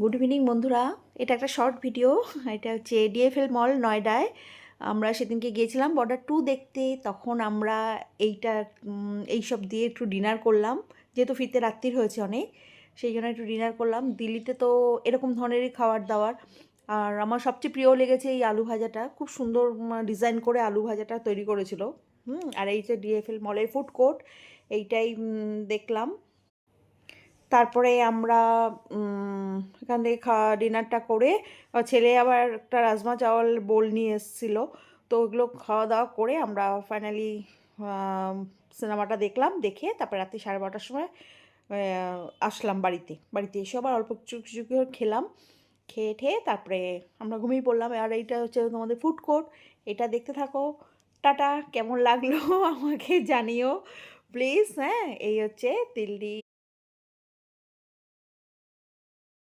Good evening বন্ধুরা। এটা একটা শর্ট ভিডিও। এটা হচ্ছে ডিএফএল মল নয়ডায়। আমরা সেদিনকে গিয়েছিলাম বর্ডার 2 দেখতে। তখন আমরা এইটা এইসব দিয়ে একটু ডিনার করলাম, যেহেতু ফিরতে রাত্রির হয়েছে অনেক, সেই জন্য একটু ডিনার করলাম। দিল্লিতে তো এরকম ধরনেরই খাবার দাবার। আর আমার সবচেয়ে প্রিয় লেগেছে এই আলু ভাজাটা, খুব সুন্দর ডিজাইন করে আলু ভাজাটা তৈরি করেছিল। আর এই যে ডিএফএল মলের ফুড কোর্ট, এইটাই দেখলাম। তারপরে আমরা এখান থেকে ডিনারটা করে ছেলে আবার একটা রাজমা চাওয়াল বোল নিয়ে এসেছিলো, তো ওগুলো খাওয়া দাওয়া করে আমরা ফাইনালি সিনেমাটা দেখলাম। দেখে তারপরে রাত্রি 12:30টার সময় আসলাম বাড়িতে এসে আবার অল্প কিছু কিছু করে খেলাম। খেয়ে ঠেয়ে তারপরে আমরা ঘুমিয়ে পড়লাম। আর এইটা হচ্ছে তোমাদের ফুড কোর্ট, এটা দেখতে থাকো। টাটা, কেমন লাগলো আমাকে জানিও প্লিজ। হ্যাঁ, এই হচ্ছে দিল্লি।